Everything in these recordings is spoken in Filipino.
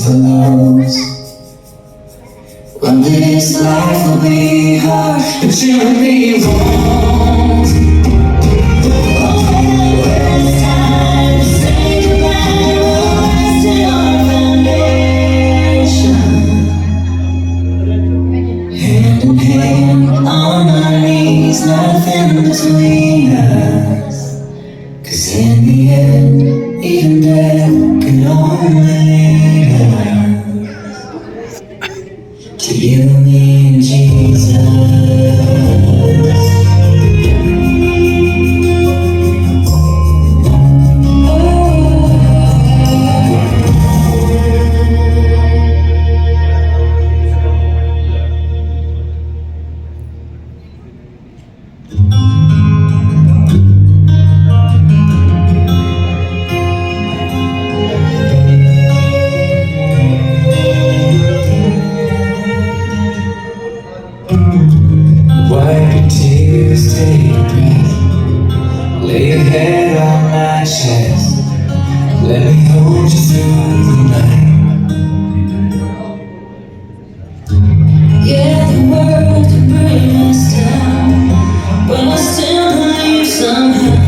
The lows. Well, this life will be hard, but you and me won't. Oh, when it's time to say goodbye, we'll rest in our foundation. Hand in hand, on our knees, nothing between us. 'Cause in the end, even death can only lead us to you, me, and Jesus. Wipe your tears, take a breath. Lay your head on my chest. Let me hold you through the night. Yeah, the world can bring us down, but I still believe somehow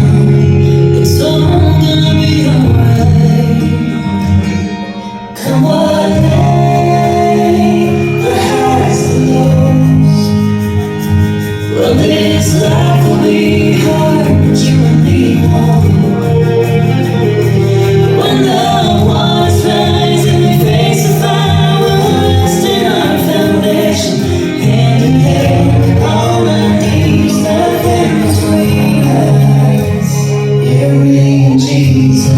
it's all gonna be alright. Come on, the highs and lows. Well, this life will be hard, but you and me won't. When the waters rise and we face the fire, we'll rest in our foundation. Hand in hand, on our knees, nothing between us. Yeah, me and Jesus.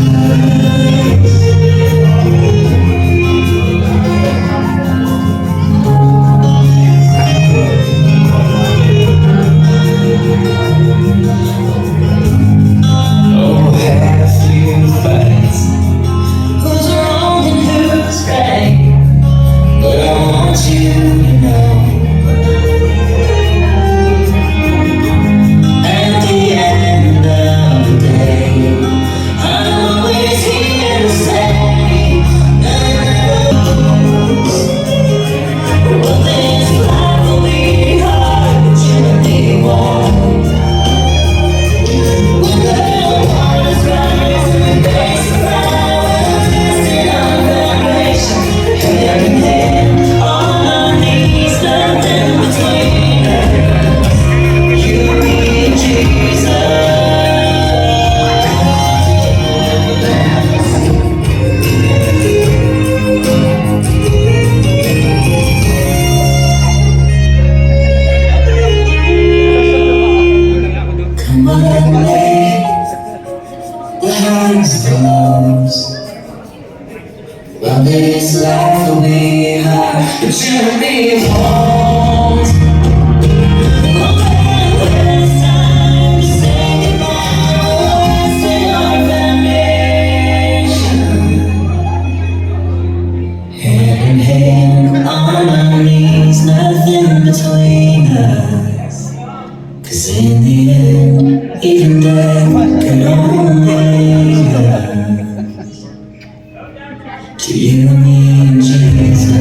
Well, this life will be hard, but you and me won't. When it's time to say goodbye, we'll rest in our foundation. Hand in hand, on our knees, nothing between us. 'Cause in the end, even death can only lead us to you, me, and Jesus.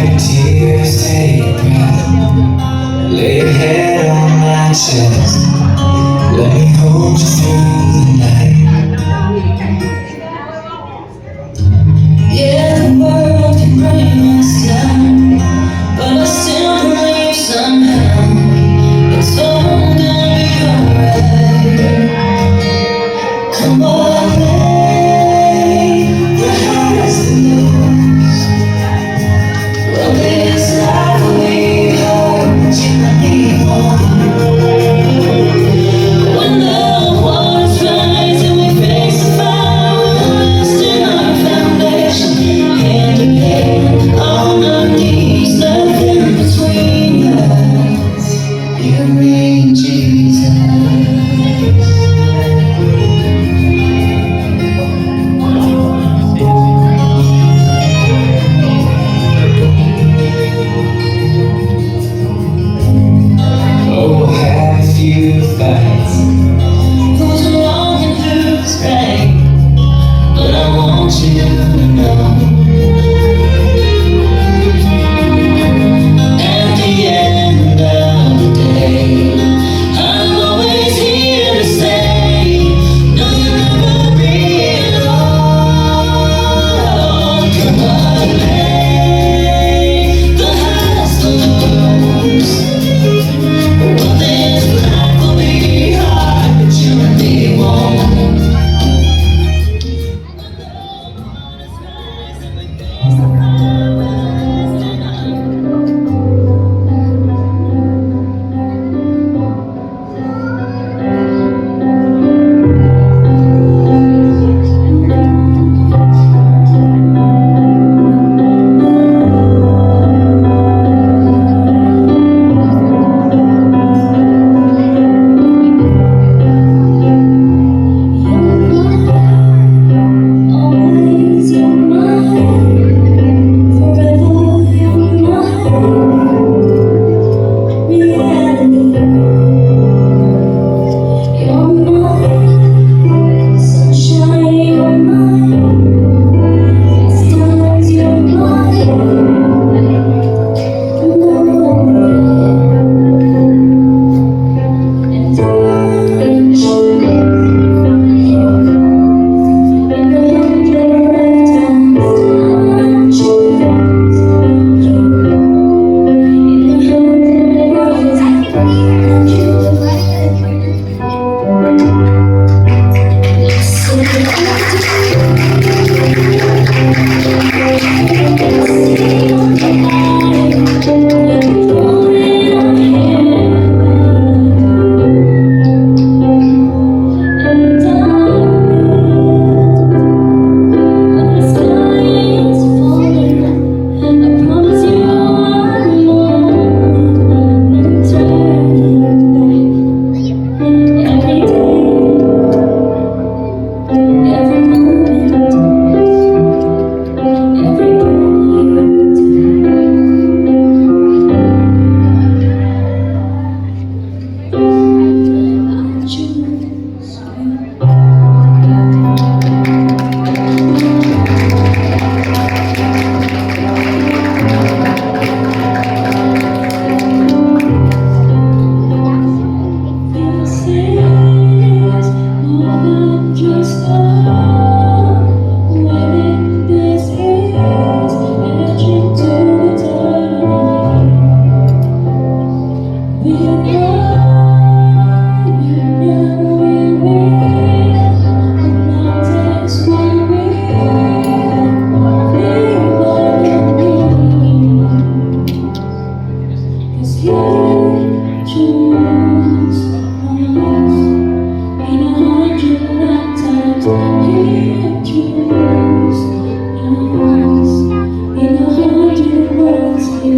your tears, take a breath. Lay your head on my chest. Let me hold you through the night. Yeah, the world can bring us down, but I still believe somehow it's all gonna be alright. Come on, babe, the highs and lows. Well, this life will be hard, but you and me won't. When the waters rise and we face the fire, we're resting our foundation, hand in hand, on our knees, nothing between us. You and Jesus. Oh, had a few fights, goes along and through the spring, but I want you to know, at the end of the day, I'm always here to say, no, you'll never be alone. Come on, babe, the highs, the lows. Well, this life will be hard, but you and me won't. Always you're mine, forever you're mine, reality. You're mine, sunshine, you're mine, stars, you're mine, and I choose you. In the hundred lifetimes, I choose you. In the hundred lifetimes, choose you.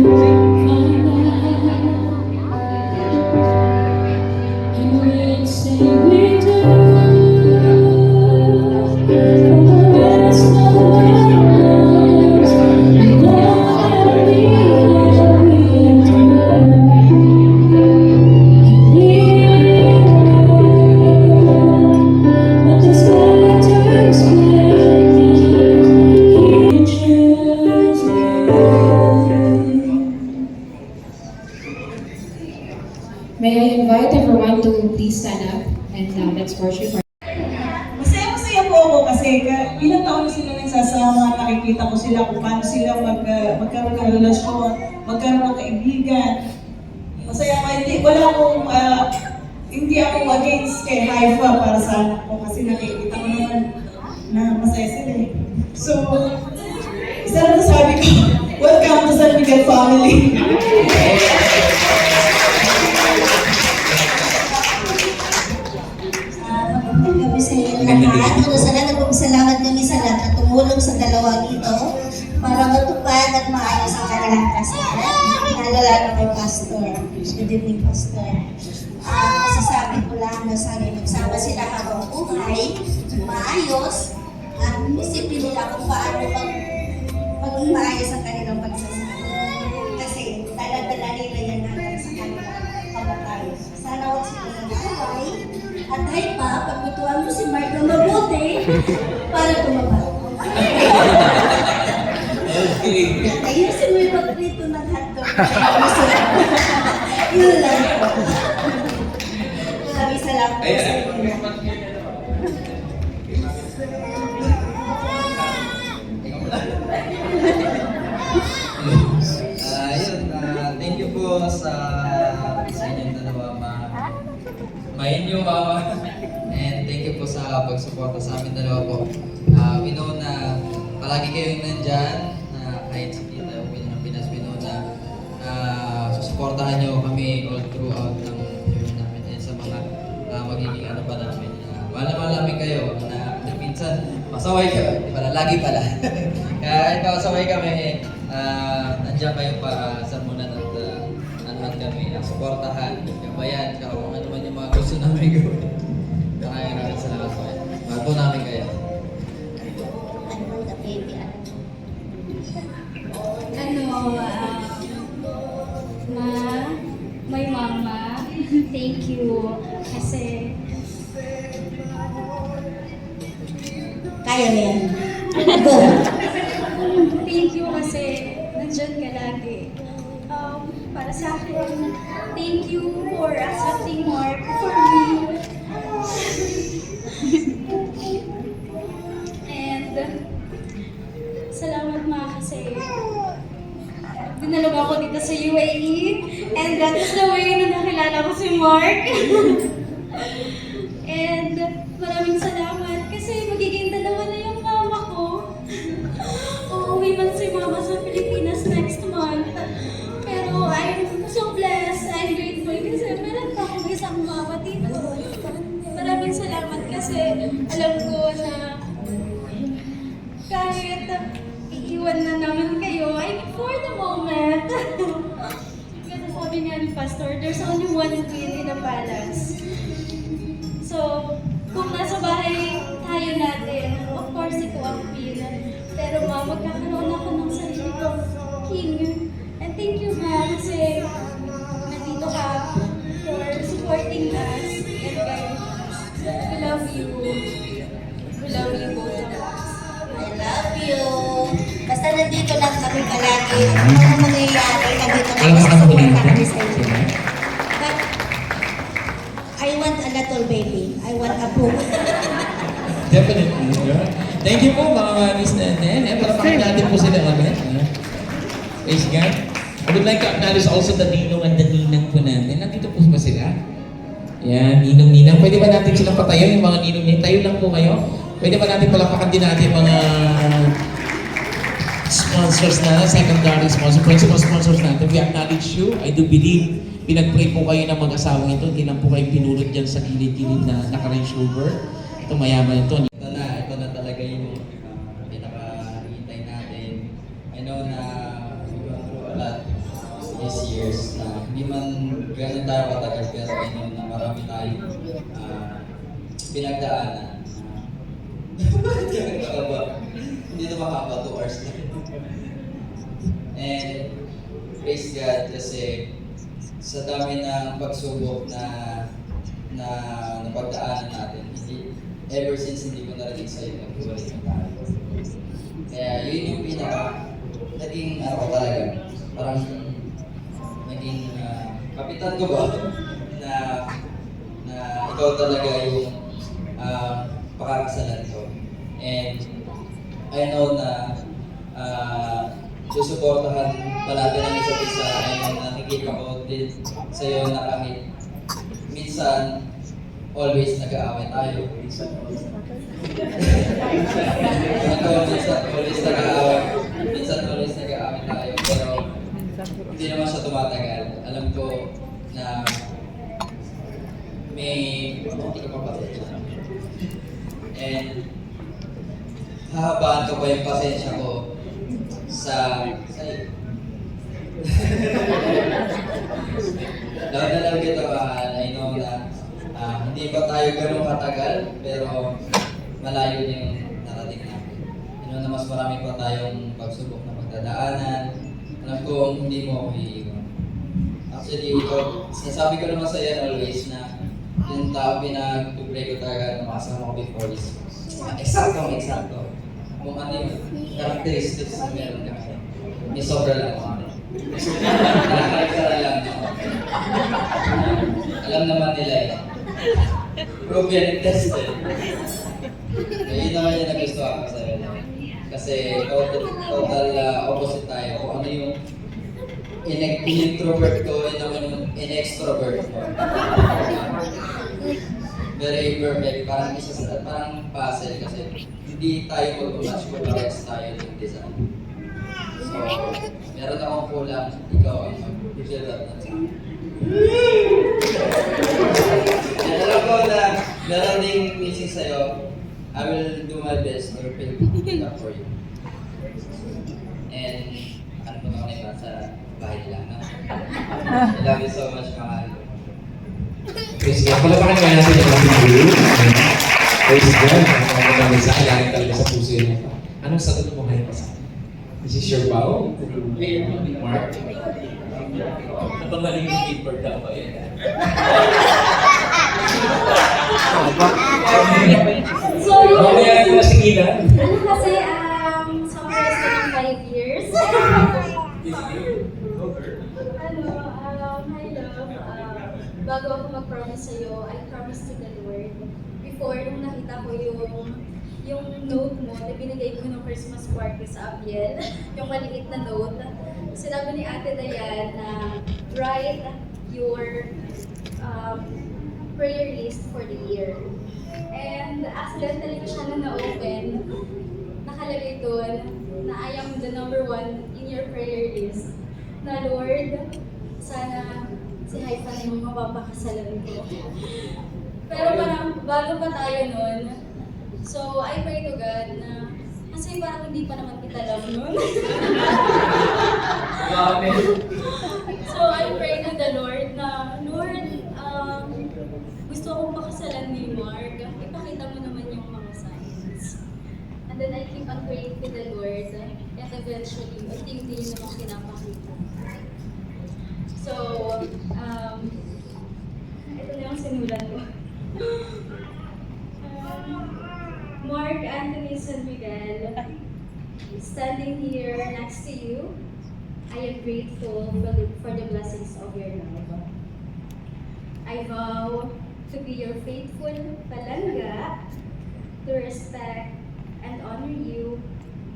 everyone to please stand up and let's worship our Masaya-masaya po ako kasi ilang taon na sila nagsasama, nakikita ko sila kung paano sila magkaroon ng relasyon, magkaroon ng kaibigan. Masaya ako, hindi ako against kay Haifa para sa anak ko kasi nakikita ko naman na masaya sila eh. So, isa lang sabi ko, welcome to San Miguel family. Magandang gabi sa inyo lahat. Una sa lahat, nagpapasalamat kami sa lahat na tumulong sa dalawang ito para matupad at maayos ang kanilang kasal. Lalo kay Pastor. Good evening, Pastor. Masasabi ko lang na sana magsama sila habang buhay, maayos, at isipin nila kung paano maging maayos ang kanilang pagsasama. Kasi dala-dala nila yan natin sa kanilang kabatay. Sana huwag sila nag-away. At ay pa, pagbutuan mo si Mark na mabuti para tumaba. Ayusin mo yung pagprito ng hotdog. Yun lang po. Maraming salamat po sa inyo. Thank you po sa inyong dalawa, ma-inyo mama. And thank you po sa pagsuporta sa amin dalawa po. We know na palagi kayong nandyan, na kahit si Tita Uwi ng Pinas, we know na susuportahan nyo kami all throughout ng journey namin and sa mga magiging ano pa namin. Mahal na mahal namin kayo na minsan masaway ka, di pala, lagi pala. Kahit masaway kami, nandiyan kayo pa sa muna at anuhan kami, suportahan, gabayan, kung ano man yung mga gusto namin gawin. Maraming salamat po. Mahal po namin kayo. My mama, thank you kasi Kaya na yan. Go! thank you kasi nandyan ka lagi. Para sa akin, thank you for accepting Mark for me. And salamat ma kasi dinalog ako dito sa UAE and that is the way na nakilala ko si Mark. And maraming salamat kasi magiging dalawa na yung mama ko. Uuwi man si mama sa Pilipinas next month. Pero I'm so blessed, I'm grateful kasi meron pa akong isang mama dito. Maraming salamat kasi alam ko na kahit iiwan na namin kayo, I mean, for the moment. Kasi sabi nga ni Pastor, there's only one queen in a palace. So, kung nasa bahay tayo natin, of course, ito ang queen. Pero ma, magkakaroon ako ng sarili kong king. And thank you ma, kasi nandito ka for supporting us and guiding us. We love you. We love you both of us. I love you. Basta nandito lang kami palagi. Ano ang mangyayari, nandito kami sa support kami sa inyo. But, I want a little baby. I want a book. Definitely. Yeah. Thank you po mga miss natin. Palapakit natin po sila kami. Praise God. I would like to acknowledge also the ninong and the ninang po natin. Nandito po ba sila? Yan, ninong-ninang. Pwede ba natin silang patayo, yung mga ninong-ninang? Tayo lang po kayo. Pwede ba natin palapakan din natin mga sponsors na, secondary sponsors, principal sponsors natin. We acknowledge you. I do believe pinag-pray po kayo ng mag-asawang ito. Hindi lang po kayo pinulot dyan sa gilid-gilid na naka-range rover. Ito mayaman ito. Ito na talaga yung pinaka-hintay natin. I know na we've gone through a lot these years na hindi man gano'n tayo katagal pero I know na marami tayong pinagdaanan. Hindi na makapa 2 hours na. And praise God kasi sa dami ng pagsubok na napagdaanan natin, ever since hindi ko narinig sa'yo maghiwalay ng tayo. Kaya yun yung naging ano ko talaga, parang naging kapitan ko ba na na ikaw talaga yung pakakasalan ko. And I know na susuportahan pa natin ang isa't isa. And nakikita ko din sa'yo na kahit minsan, always nag-aaway tayo. Minsan always nag-aaway tayo. Pero hindi naman siya tumatagal. Alam ko na may hindi ka papasensya. And hahabaan ko pa yung pasensya ko sa iyo. Love na love kita, mahal. I know na hindi pa tayo ganun katagal, pero malayo na yung narating natin. I know na mas marami pa tayong pagsubok na pagdadaanan. Alam ko hindi mo ako iiwan. Actually, ito, sinasabi ko naman sa iyo always na yung tao pinag-pray ko talaga na makasama ko before this. Eksakto. Kung ano yung characteristics na meron ka. May sobra lang ako. Nakakaliktara lang ako. Alam naman nila eh. Proven and tested. Yun naman yung nagustuhan ko sa'yo. Kasi total opposite tayo. Kung ano yung introvert ko, yun naman yung in-extrovert ko. Very perfect. Parang isa sa parang puzzle kasi hindi tayo mag-match kung parehas tayo yung design. So, meron akong kulang, ikaw ang mag-fill up na sa akin. And alam ko na meron ding missing sa'yo. I will do my best to fill it up for you. And ano mo naman iba sa bahay nila, no? I love you so much, mahal. Praise God. Palapakan nga natin yung ating group. Praise God. Ang mga mensahe galing talaga sa puso yun. Anong sagot mo ngayon pa sa atin? This is your bow? Mark? Napamaling yung paper daw ba yan? So, Mamaya ko na si Ina. ano kasi, summarize ko ng 5 years. Hi love, bago ako mag-promise sa'yo, I promised to the Lord. Before, nung nakita ko yung note mo na binigay ko ng Christmas party sa Abiel, yung maliit na note, sinabi ni Ate Dayan na write your prayer list for the year. And accidentally ko siya na-open, nakalagay doon na I am the number 1 in your prayer list. Na Lord, sana si Haifa na yung mapapakasalan ko. Pero parang bago pa tayo nun, so I pray to God na kasi parang hindi pa naman kita alam nun. So I pray to the Lord na, Lord, gusto akong pakasalan ni Mark. Ipakita mo naman yung mga signs. And then I keep on praying to the Lord and eventually, unti-unti yun naman pinapakita. So, ito na yung sinulat ko. Mark Anthony San Miguel, standing here next to you, I am grateful for the blessings of your love. I vow to be your faithful palangga, to respect and honor you,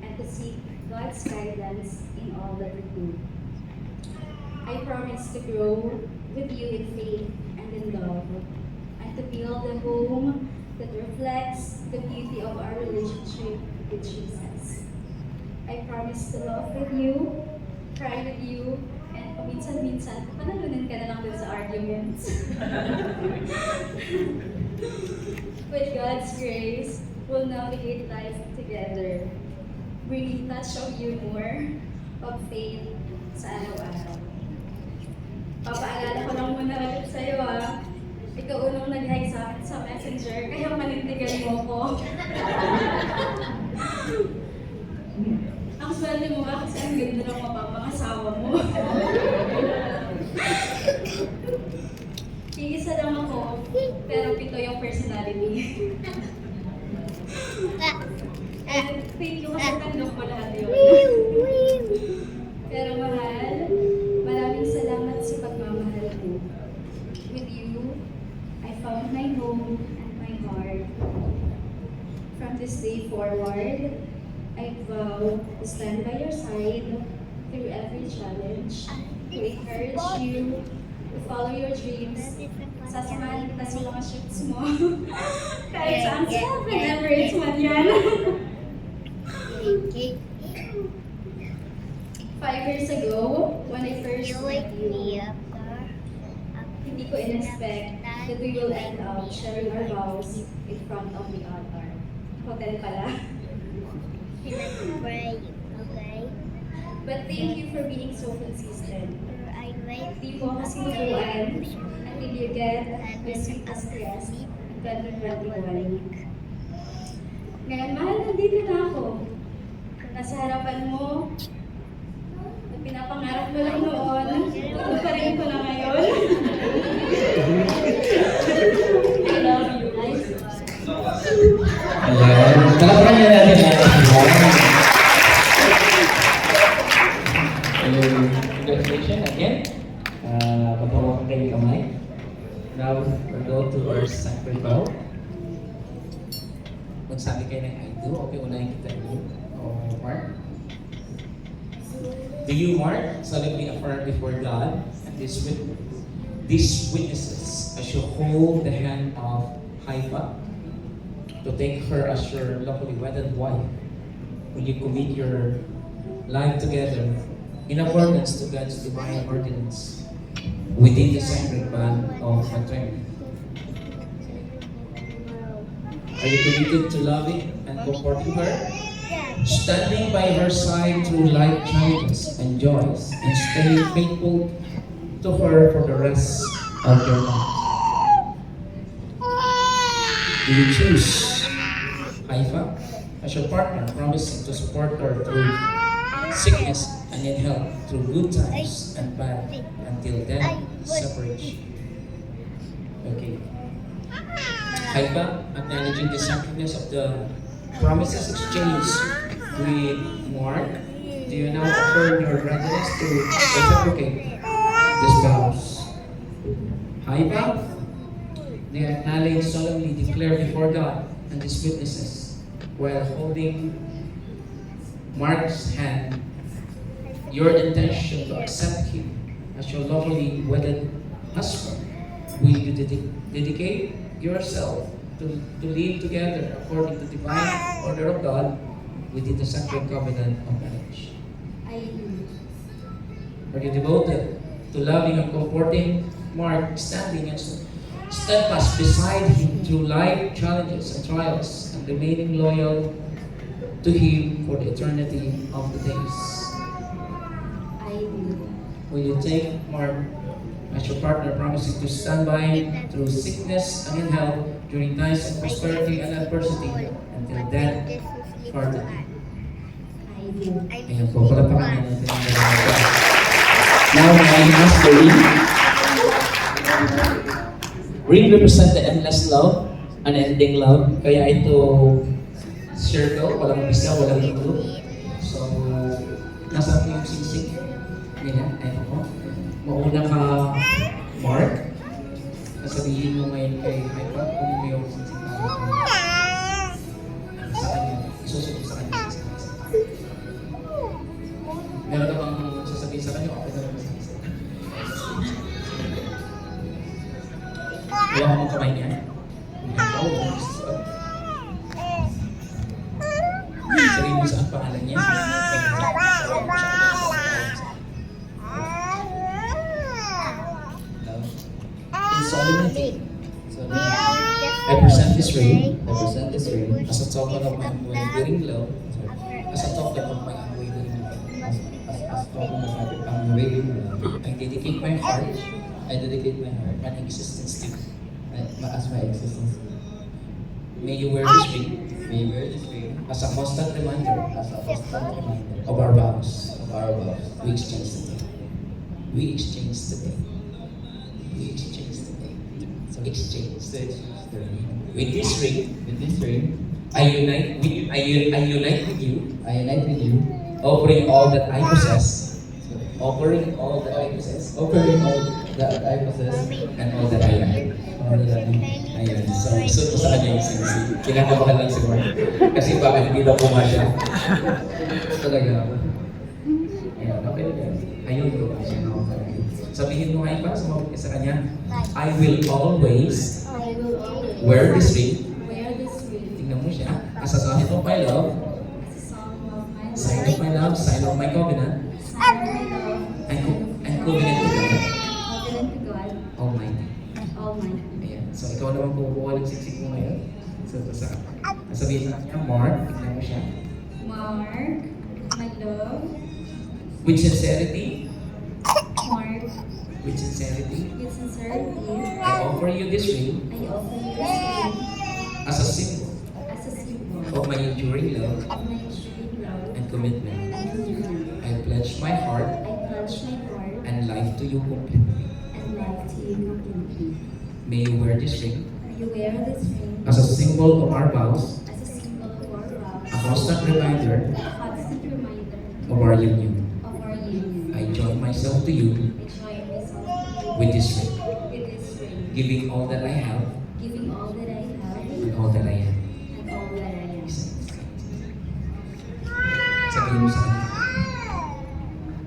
and to seek God's guidance in all that we do. I promise to grow with you in faith and in love, and to build a home that reflects the beauty of our relationship with Jesus. I promise to love with you, cry with you, and paminsan-minsan, panalunan ka na lang dun sa arguments. With God's grace, we'll navigate life together, bringing touch of humor, of faith sa araw-araw. Papaalala ko lang muna ulit sa'yo Ikaw unang nag-hi sa akin sa Messenger, kaya manindigan mo ko. Ang swerte mo ba kasi ang ganda ng mapapangasawa mo. Iisa lang ako, pero 7 yung personality. And thank you kasi tanggap mo lahat yun. Pero mahal, maraming salamat sa pagmamahal ko. With you, I found this day forward, I vow to stand by your side through every challenge, to encourage you, to follow your dreams. Sasamahan kita sa mga shoots mo. Kahit saan sa Emirates man yan. 5 years ago, when I first met you, hindi ko in-expect that we will end up sharing our vows in front of the altar. Hotel pala. But thank you for being so consistent. Di mo ako sinubuan until you get the sweetest rest in 2021. Ngayon, mahal, nandito na ako. Nasa harapan mo, na pinapangarap mo lang noon, tutuparin ko na ngayon. I love you. Ayan. Palakpakan niya natin yan. Congratulations again. Pagpawakan kayo kamay. Now, we'll go to our sacred vow. Magsabi kayo ng I do. Okay, unahin kita do. O Mark? Do you, Mark, solemnly affirm before God and these witnesses as you hold the hand of Haifa to take her as your lawfully wedded wife when you commit your life together in accordance to God's divine ordinance within the sacred bond of matrimony? Are you committed to loving and comforting her, standing by her side through life challenges and joys, and staying faithful to her for the rest of your life? Do you choose Haifa as your partner, promising to support her through sickness and in health, through good times and bad, until death separation? Okay. Haifa, acknowledging the sacredness of the promises exchanged with Mark, do you now affirm your readiness to reciprocate these vows? Haifa, do you acknowledge, solemnly declare before God and these witnesses, while holding Mark's hand, your intention to accept him as your lawfully wedded husband? Will you dedicate yourself to live together according to divine order of God within the sacred covenant of marriage? I do. Are you devoted to loving and comforting Mark, standing and steadfast beside him through life challenges and trials, and remaining loyal to him for the eternity of the days? I do. Will you take Mark as your partner, promising to stand by him through sickness and in health, during times of prosperity and adversity, until death parted? I do. Ayan po, palapakan natin ang dalawa. Now, my master ring represent the endless love, unending love. Kaya ito circle, walang umpisa, walang dulo. So, nasa po yung singsing nila. Ayan po. Mauna ka, Mark. Sasabihin mo ngayon kay Haifa kung may yung singsing sa kanya. Isusunod sa kanya. Meron ka bang sasabihin sa kanya? Okay na lang sa kanya. Wala ka mong kamay niya. Sabihin mo saan pangalan niya. In solemnity, I present this ring as a token of my unwavering love, I dedicate my heart and existence to you. As my existence. May you wear this ring as a constant reminder of our vows. We exchange today. So exchange. With this ring, I unite with you, offering all that I possess offering all that I possess, Offering all that I possess. and all that I am. All that I am. Ayun, so gusto ko sa kanya yung sinisi. Kinakabahan lang si Mark. Kasi baka hindi daw pumasya. Talaga. Ayun, okay na yan. Ayun, pumasya na ako talaga. Sabihin mo nga iba, sumabot ka sa kanya, I will always I will always wear this ring. wear this ring Tingnan mo siya. As a sign of my love, as a song of my sign of my love, sign of my covenant, sign of my love, and covenant to God covenant to God Almighty. Almighty. Ayan. So ikaw naman kumukuha ng siksik mo ngayon. So sabihin sa kanya, Mark, tingnan mo siya. Mark, my love, With sincerity, Mark, with sincerity, with sincerity, I offer you this ring I offer you this ring as a symbol as a symbol of my enduring love of my enduring love and commitment. and commitment. I pledge my heart I pledge my heart and life to you completely. and life to you completely. May you wear this ring May you wear this ring as a symbol of our vows, as a symbol of our a vows, constant reminder a constant reminder of our union. of our union. I join myself to you I join myself to you with this ring, with this ring, giving all that I have giving all that I have and all that I am. and all that I am. Sabihin mo sa kanya,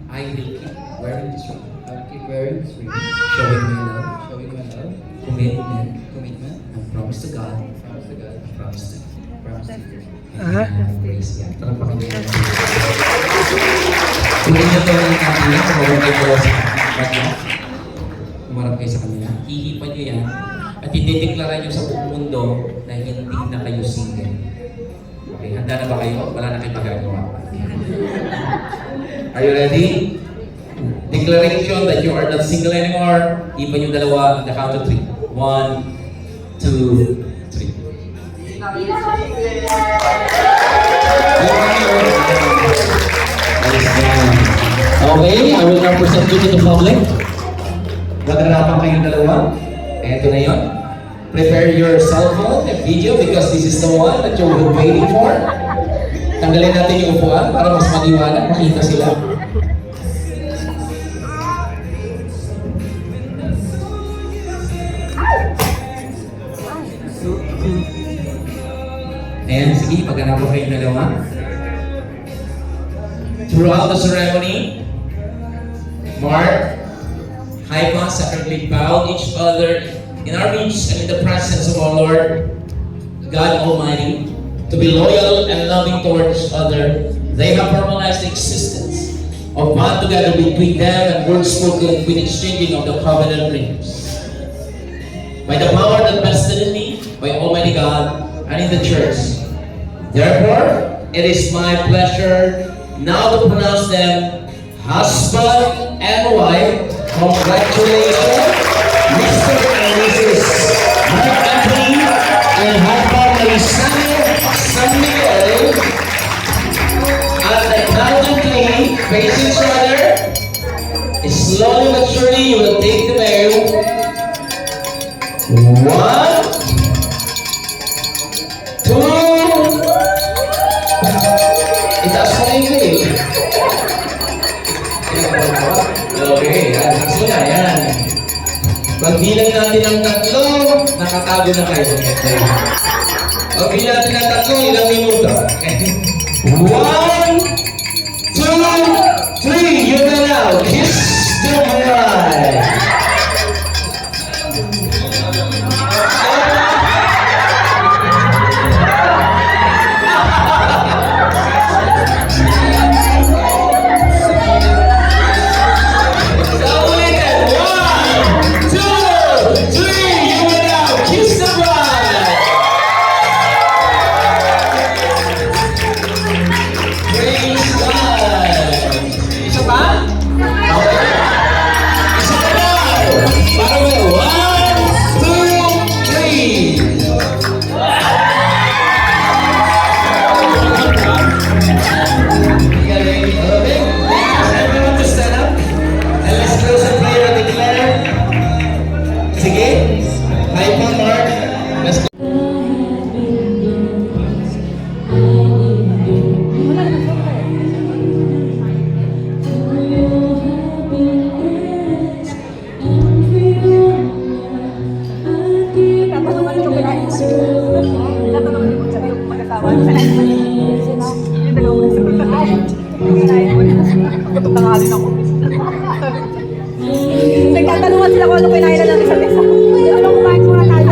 I will keep wearing this ring, I will keep wearing this ring. showing my love, Showing my love, commitment, and promise to God, promise to God. promise to Promise to you. Praise God. Talampakan niyo yan. Tuloy niyo ito ng kanila, kumarap kayo sa kanila. Kumarap kayo sa kanila. Hihipan niyo yan at idedeklara niyo sa buong mundo na hindi na kayo single. Okay, handa na ba kayo? Wala na kayong magagawa. Are you ready? Declaration that you are not single anymore. Hipan yung dalawa on the count of 3. 1, 2, 3. Okay, I will now present you to the public. Magharapan kayong dalawa. Eto na yun. Prepare your cell phone and video because this is the one that you've been waiting for. Tanggalin natin yung upuan para mas maliwanag, makita sila. And sige, magharapan kayong dalawa. Throughout the ceremony, Mark, Hypa sacramentally bowed each other in our midst and in the presence of our Lord, God Almighty, to be loyal and loving towards each other. They have formalized the existence of bond together between them and words spoken with exchanging of the covenant rings. By the power that vested in me by Almighty God and in the church. Therefore, it is my pleasure now to pronounce them husband and wife. Congratulations, Mr. and Mrs. Mark Anthony and husband Marisano San Miguel. At the count of 3, face each other. Slowly but surely, you will take the veil. 1, 2. Itaas mo na yung veil. Okay, yan. Takso na, yan. Pagbilang natin ng 3, nakatago na kayo. Pagbilang natin ng 3, ilang minuto. 1, 2, 3, you may now kiss the bride. Praise nanonood sila kung ano kinain na lang sa mesa. Ano, kumain muna tayo.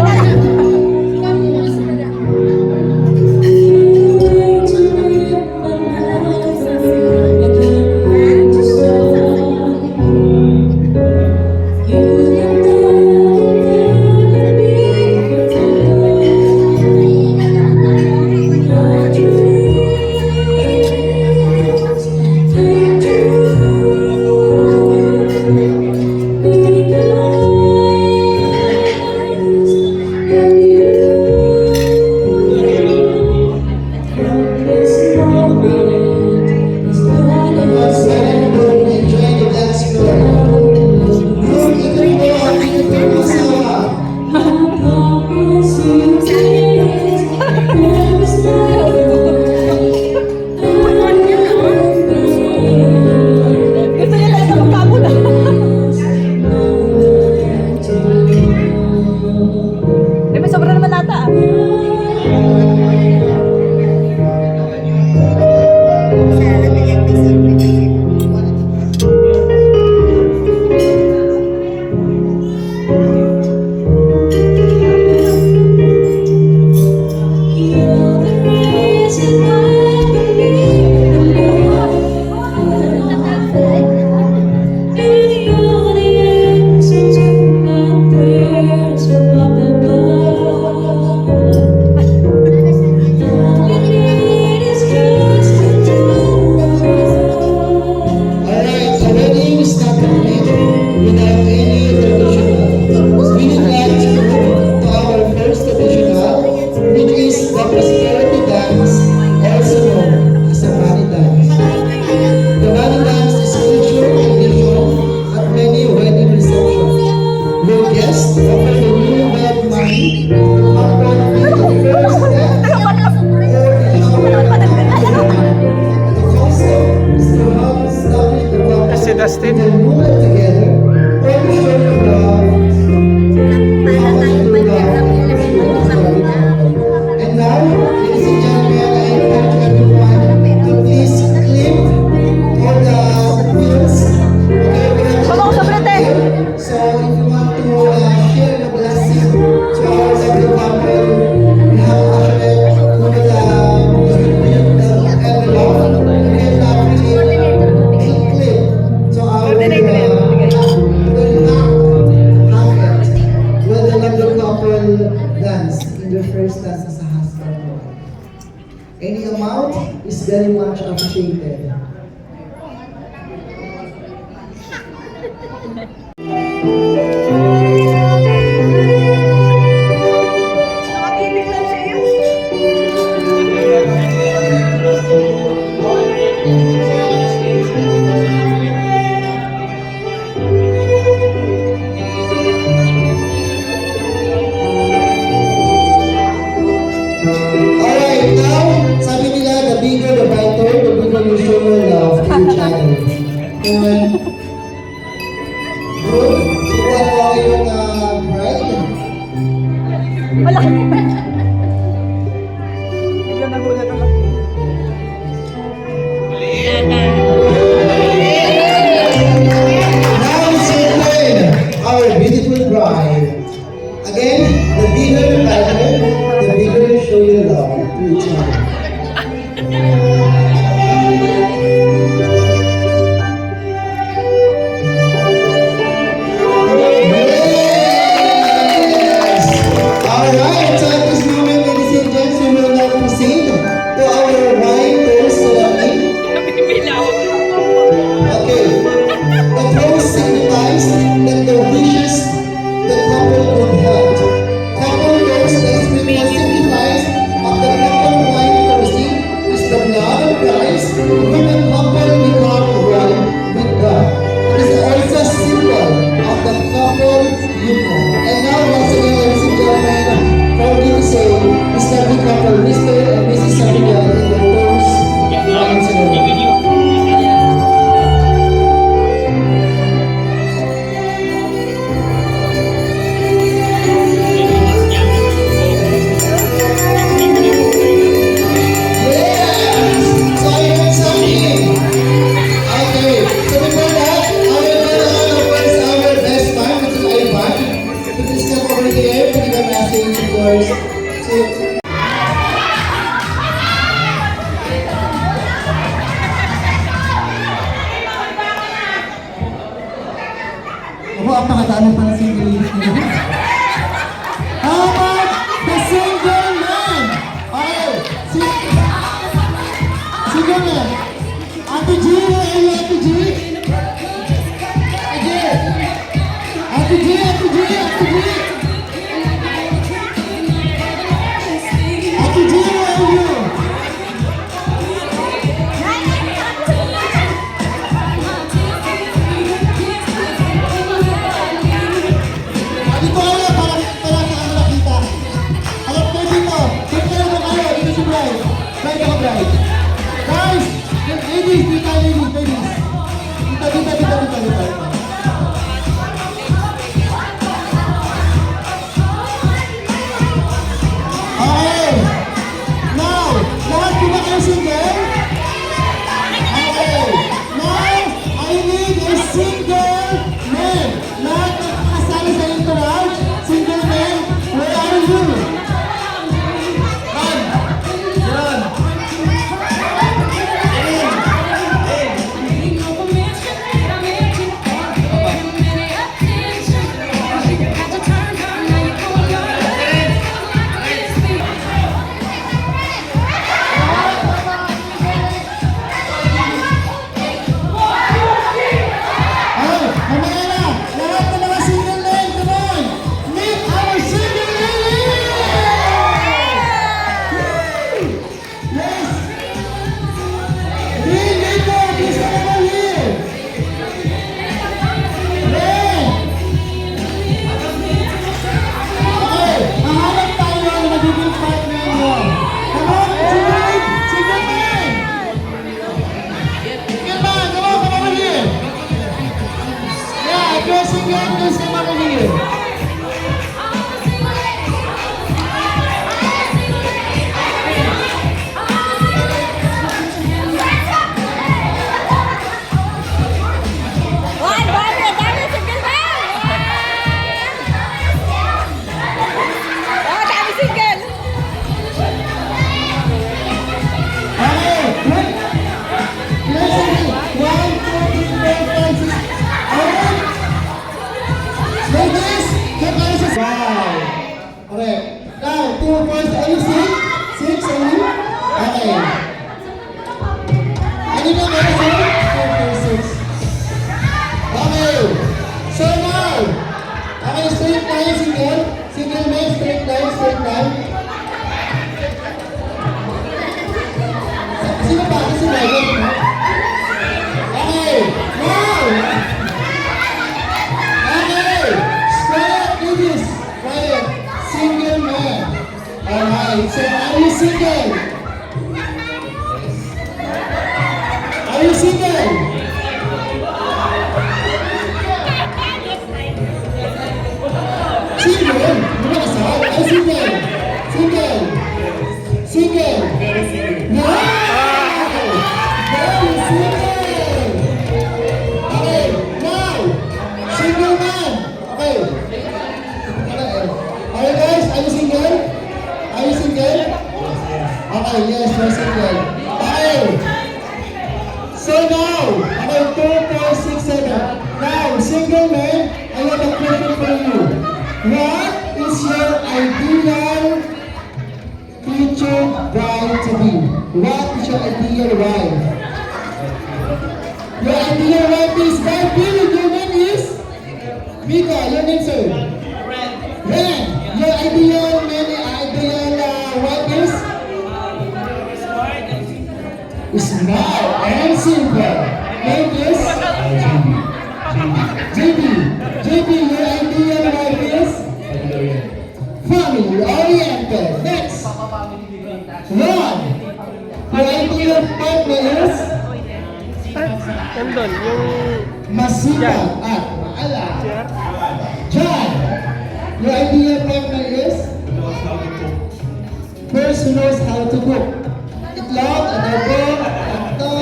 Gusto niya lahat ng magkabula. Di ba sobra naman nata ah. Alright, so wedding is not complete without any traditional. We would like to move to our first traditional, which is the prosperity dance, also known as a money dance. The money dance is featured tradition at many wedding receptions, where guests offer the newlywed money to couple with the first dance or the shower of the ceremony. The concept is to help establish the couple and the woman together, or to show the love, how much you love the couple. And now, ladies and gentlemen, I encourage everyone to please clip all the wheels. Okay, we have Vamos, sobrete. so if you want to share the blessing to our lovely couple, we have actually put the envelope and we have actually clip to our where the lovely couple dance in their first dance as a husband and wife. Any amount is very much appreciated. Nakatibig lang siya. Alright, now, sabi nila, the bigger the brighter, the bigger you show your love to each other. And, good, subukan mo ang iyong bride. Malaki. Bigla nagulat ako. Now it's your turn, our beautiful bride. Again, the bigger the brighter, the bigger you show your love to each other. Yes! Alright, napakadami pang single ladies nila. How about the single man? Okay, single man. Ate G, where are you, Ate G? Again. Ate G, Ate G, Ate G. Ate G, where are you? Dito kayo para sa camera kita. Alam ko dito. Dito kayo. Dito si Bride. Bride ako, Bride. Guys, ladies, dito, ladies. Dito. Okay. Now, lahat di ba kayo single? Okay. Now, I need a single man. Lahat na kasali sa entourage, single man, where are you? Run! Run! Ay, mamaya na! Lahat ng mga single men, come on! Meet our single lady! Yes! Rin, dito! Please come over here! Rin! Okay, mahanap tayo ng magiging partner mo. Come on, single man! Single man, come over here! Yeah, if you're single, please come over here. Dami single! Okay, wait. Let's see. 1, 2, 3, 4, 5, 6. Alright. Ladies, come on. Wow. Okay. Now, 2 first. Are you 6? 6 only? Okay. Any more guys? 2, 4, 6. Okay. So now, okay, straight line, single. Single man, straight line, straight line. Sino pa? Si Megan. Okay. Now. Okay. Quiet, ladies. Quiet. Single man. Alright. So, are you single? Are you single? Single? Di ba kasal? Are you single? Single? Single? Wow! Very single! Okay, now, single man. Okay. Are you guys, are you single? Are you single? Okay, yes, you're single. Okay. So now, okay, 2, 4, 6, 7. Now, single man, I have a question for you. What is your ideal future bride to be? What is your ideal wife? Your ideal wife is by Billy. Your name is? Mika, your name, sir? Ren. Your ideal man, wife is? Smart and simple. Name is? JB. JB, your ideal wife is? Family oriented. Next. Ron. Your ideal partner is? Nandun, yung... Masipag at maalala. John. Your ideal partner is? First who knows how to cook. Itlog, adobo, hotdog.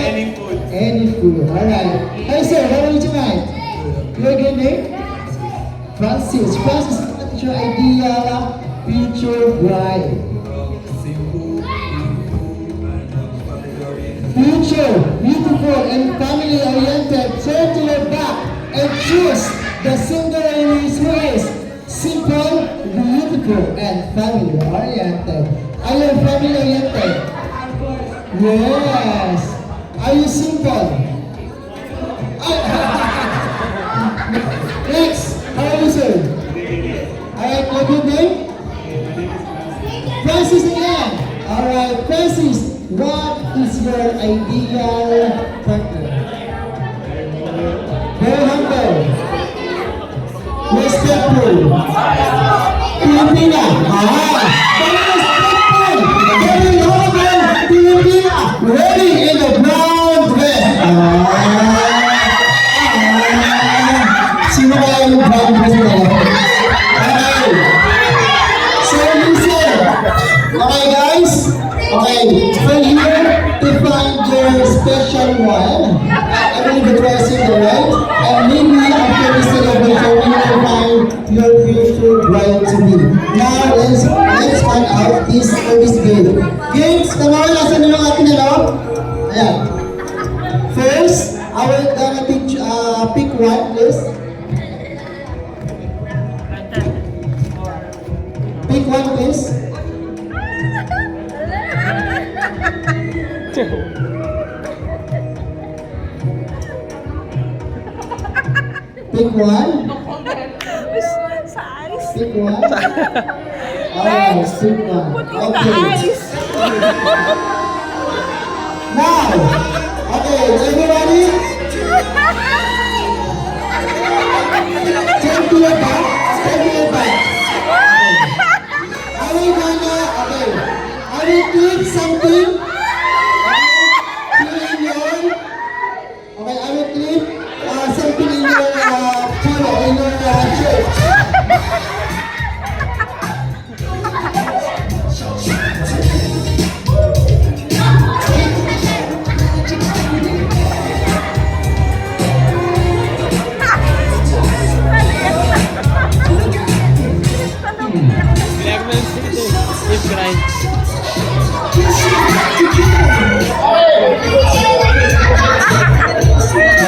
Any food. Alright. Hey sir, how are you tonight? Your good name? Francis. Francis, what is your ideal future bride? Future, beautiful and family oriented. Turn to your back and choose the single ladies who is simple, beautiful, and family oriented. Are you family oriented? Yes. Are you simple? Next, how are you, sir? Alright, what your name? Francis again. Alright, Francis, what is your ideal partner? Very humble. Respectful. Filipina. Very respectful. Very humble. Filipina. Wearing in a brown dress. Sino kaya yung brown dress na yun? Okay. So listen. Okay guys. Okay. So here to find your special one. I will be dressing the right. And maybe after this celebration, we will find your future bride to be. Now, let's find out this game. Games, come on, nasan yung ating ano? Ayan. First, I will gonna pick one, please. Pick one, please. Pick one. Sa eyes. Pick one. Alright, pick one. Okay. Now, okay, everybody, turn to your back. Turn to your back. Are we gonna? Okay. I will clip something. Okay, in your. Okay, I will clip something in your polo, in your shirt.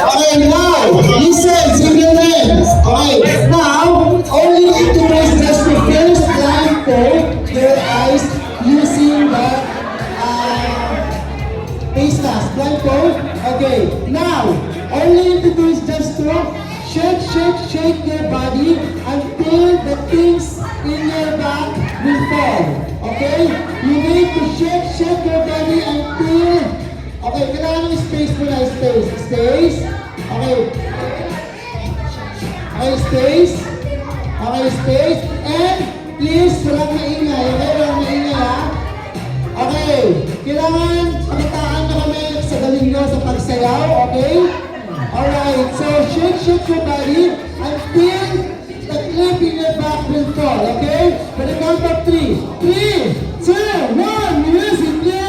Okay, now, listen, single men. Okay, now, only need to press just the first blindfold your eyes using the face mask. Blindfold. Okay, now, only need to do is just to shake your body until the things in your back will fall. Okay? You need to shake your body until. Okay, kailangan ng space muna, space. Okay. Okay, space. Okay, space. And please, walang maingay. Okay, walang maingay ha. Okay, kailangan pagkataan na kami sa galing nyo sa pagsayaw. Okay? Alright, so shake your body until the clip in your back will fall. Okay? For the count of 3. 3, 2, 1, music please!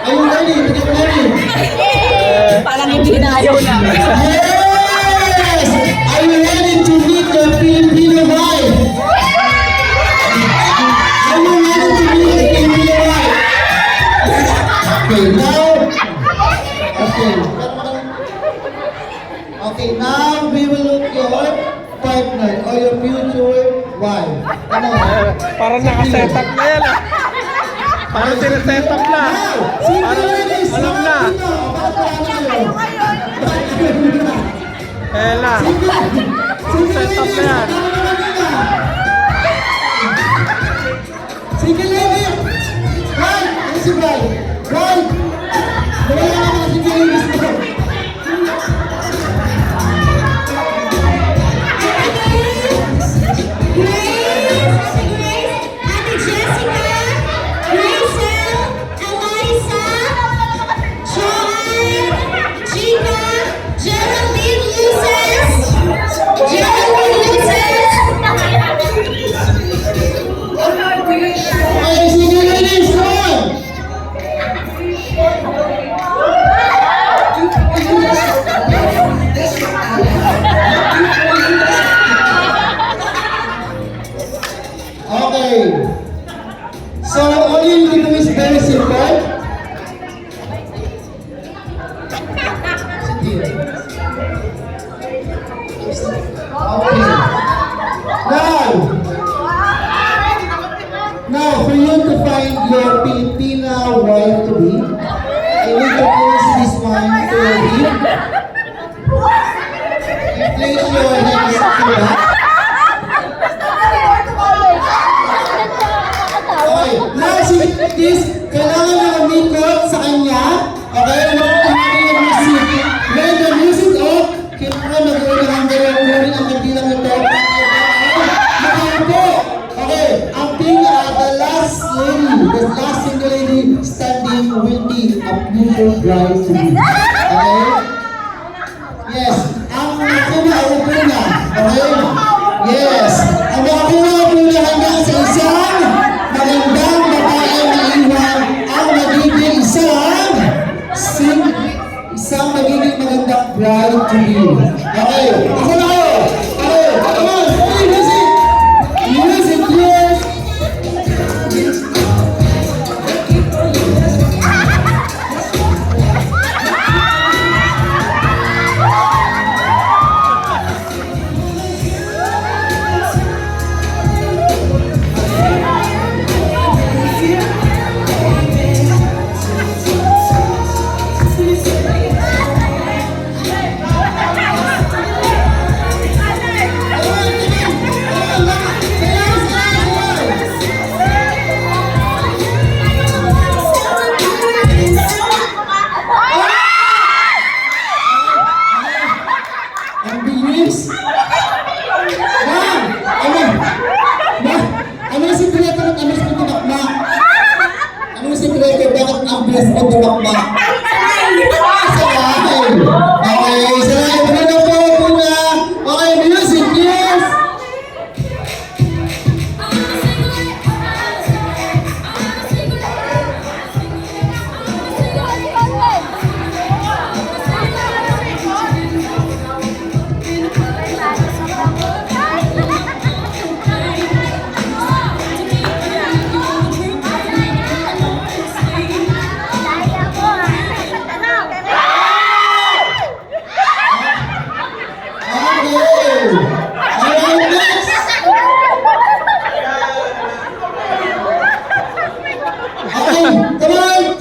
Are you ready? Are you ready? Parang hindi na ayaw na. Yes! Are you ready to meet your Filipino wife? Are you ready to meet the Filipino wife? Okay, now. Okay, now we will look your partner or your future wife. Come on. Parang naka-setup na yan ah. Parang sinasetup na. Parang alam na. Ella. Setup na yan. Single lady! Right! Ano si Brian? Brian! Wala ka mga single ladies ko. Ate Jessica, Rachel, Eliza, Joanne, Gina, Geraldine Luces, Okay, single ladies, come on! Okay. So all you need to do is very simple. Okay. Now for you to find your Filipina wife to be, I need to place this one to your hip. You place your hands to back. Okay, now see this, kailangan na umikot sa kanya. Okay, yung music. When the music off, kailangan mag-unahan kayo rin ang kandilang ito. Nakaupo. Okay, ang the last single lady standing will be a future bride to be. Okay? Yes, ang pinaupo na. Okay? Yes, ang pinaupo na hanggang sa isang magandang babae na iwan ang magiging isang magiging magandang bride to be. Okay, ako na kayo. Okay, come on, hey, music! Music, yes! Ang bilis! Ano yung sikreto ng amis mo tumakma? Ano yung sikreto bakit ang bilis mo tumakma? Salahin! Okay, salahin mo na po muna! Okay, music, yes!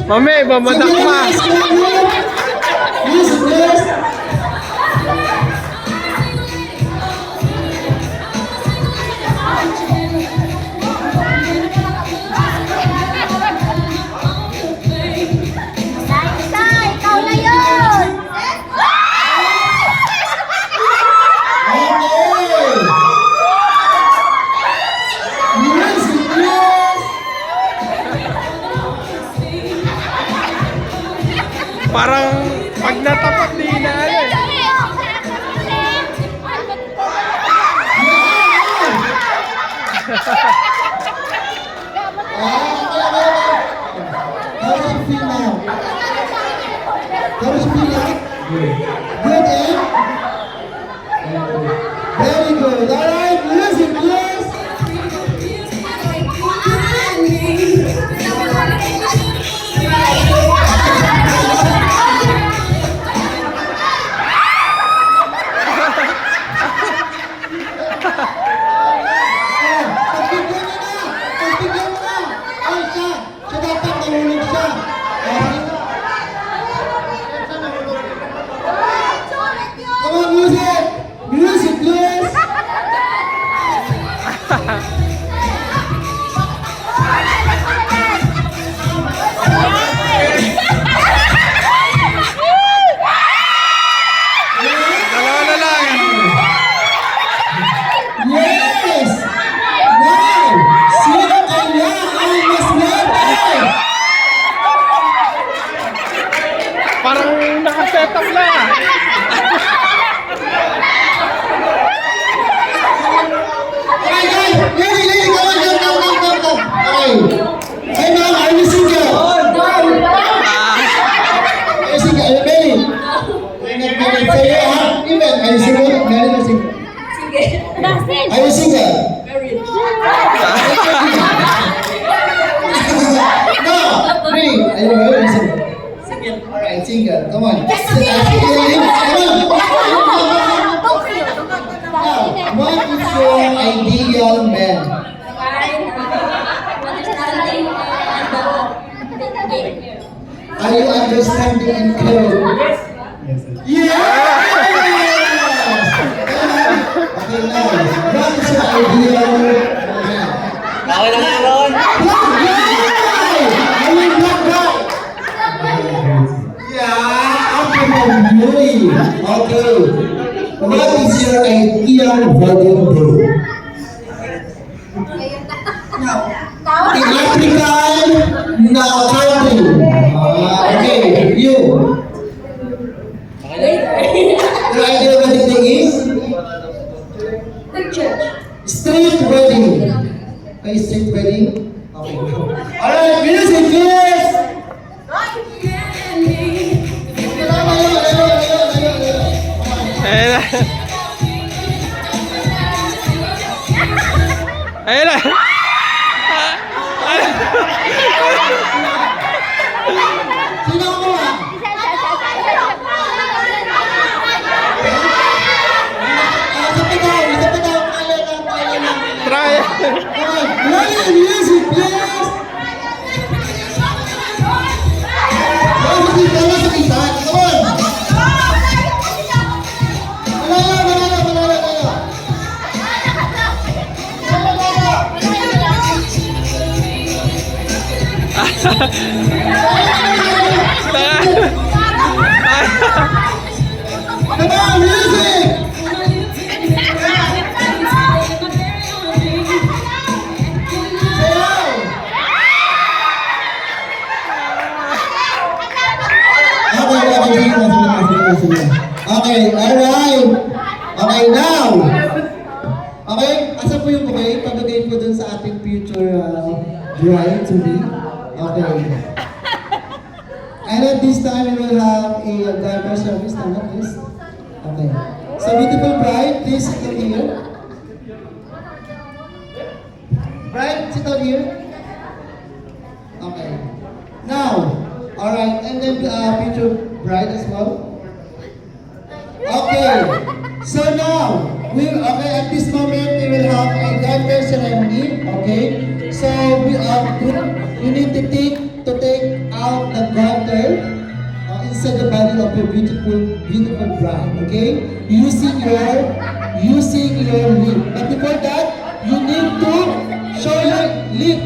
Mami, mamadak pa. ikaw na yun! Parang pag natapat di inaalis. How you feel now? How does you feel now? Good. Good, eh? Very good. All right, music, please. Pagbigyan mo na! Pagbigyan mo na! Ay, siya! Siya dapat nahulog siya! Okay? Come on, music! Music, please! Dalawa na lang. Yes! Wow! Sino kaya ang mas swerte? Parang nakaset up na. Okay, guys! Lady, come on! Okay. Hey, ma'am, are you single? Are you single? Are you married? You're not married. So you have even. Are you single? Married or single? Are you single? No! Three. Are you married or single? Single. Alright, single. Come on. Come on. Now, what is your ideal man? Are you understanding and caring? Yes! Okay, now, what is your ideal man? Ako na nga ron. Black guy! I mean black guy! Yeah, okay, Yuri. Okay. What is your ideal wedding day? Electrical, no camping. Okay, you. Your ideal wedding day is? Street wedding. Okay, street wedding. Okay. Alright, music, please. Ayun na. Ayun na. Sino ako ah? Isa pa daw. Try. Play music, please. Wala sa kita. Come on. Wala. Come on, music. Okay, alright. Okay, now. Okay, asa po yung bouquet? Pabagay po dun sa ating future bride to be. Okay. And at this time, we will have a driver service. Tama, please? Okay. So, beautiful bride, please sit down here. Bride, sit down here. Okay. Now, alright, and then future bride as well. Okay. So now, at this moment, we will have a garter ceremony. Okay. So you need to take out the garter inside the body of your beautiful bride. Okay. Using your lip. But before that, you need to show your lip.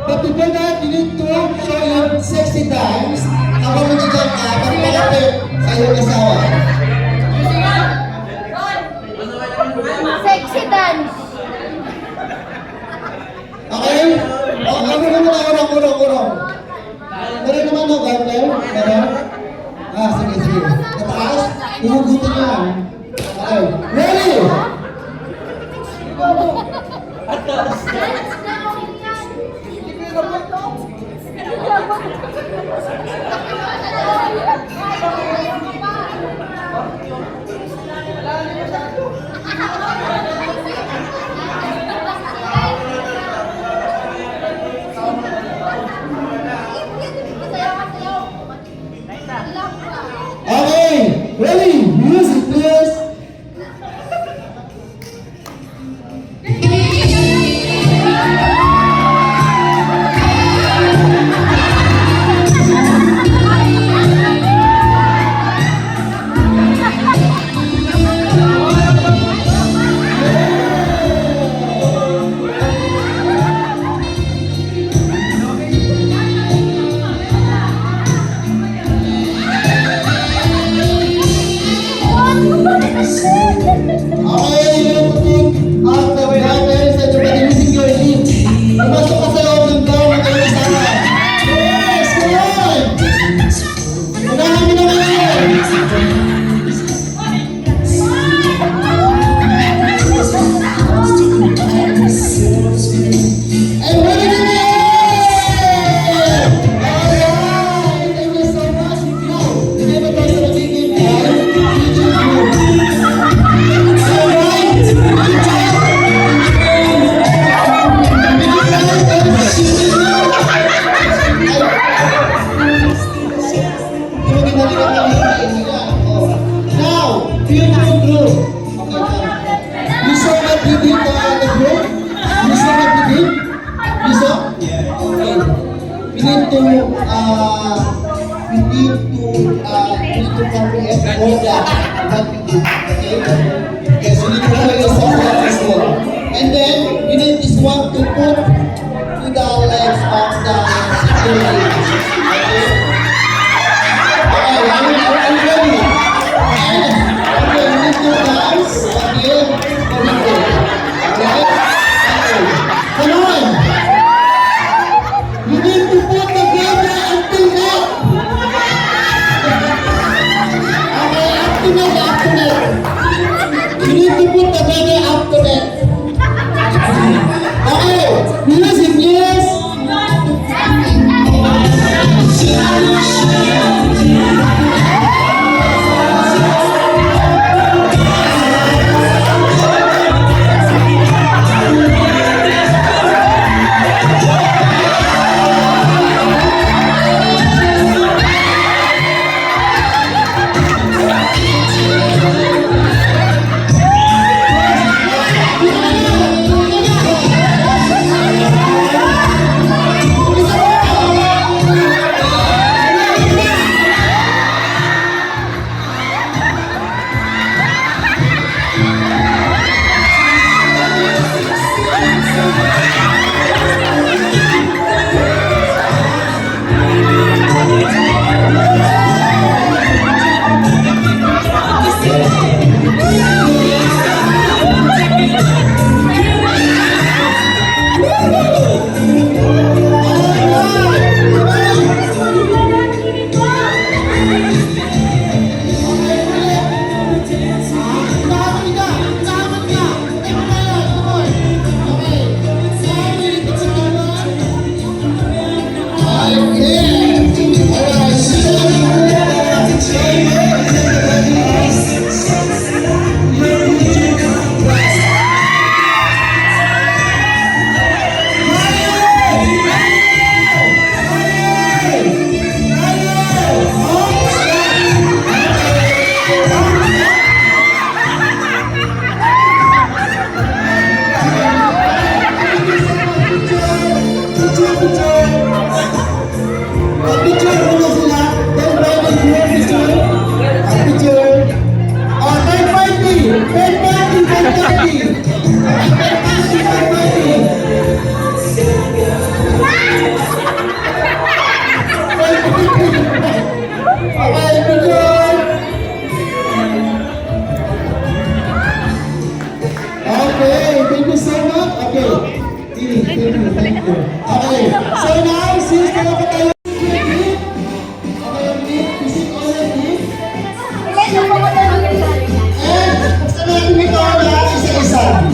But before that, you need to show your sexy times. Habang nandiyan ka, pagpalapit sa iyong asawa. Sexy dance. Okay? Urong. Meron naman no, garter? Meron? Sige. Nataas? Hugutin niyo yan. Okay. Ready? Dance na. need to carry it more than what we did. Okay? Okay, so you need to carry yourself out as well. And then, you need this one to put to the legs of the lady. Okay? Okay, are you ready? Okay, you need to dance. Okay? Very good. Okay? Okay. Come on! You need to put the baby until neck. Okay, up to neck, up to neck. You need to put the baby up to neck. Okay, music, yes. Okay, thank you so much. Okay, thank you. Okay, so now, since nakaka tayo visit all of this. And, buksan natin ito na isa-isa.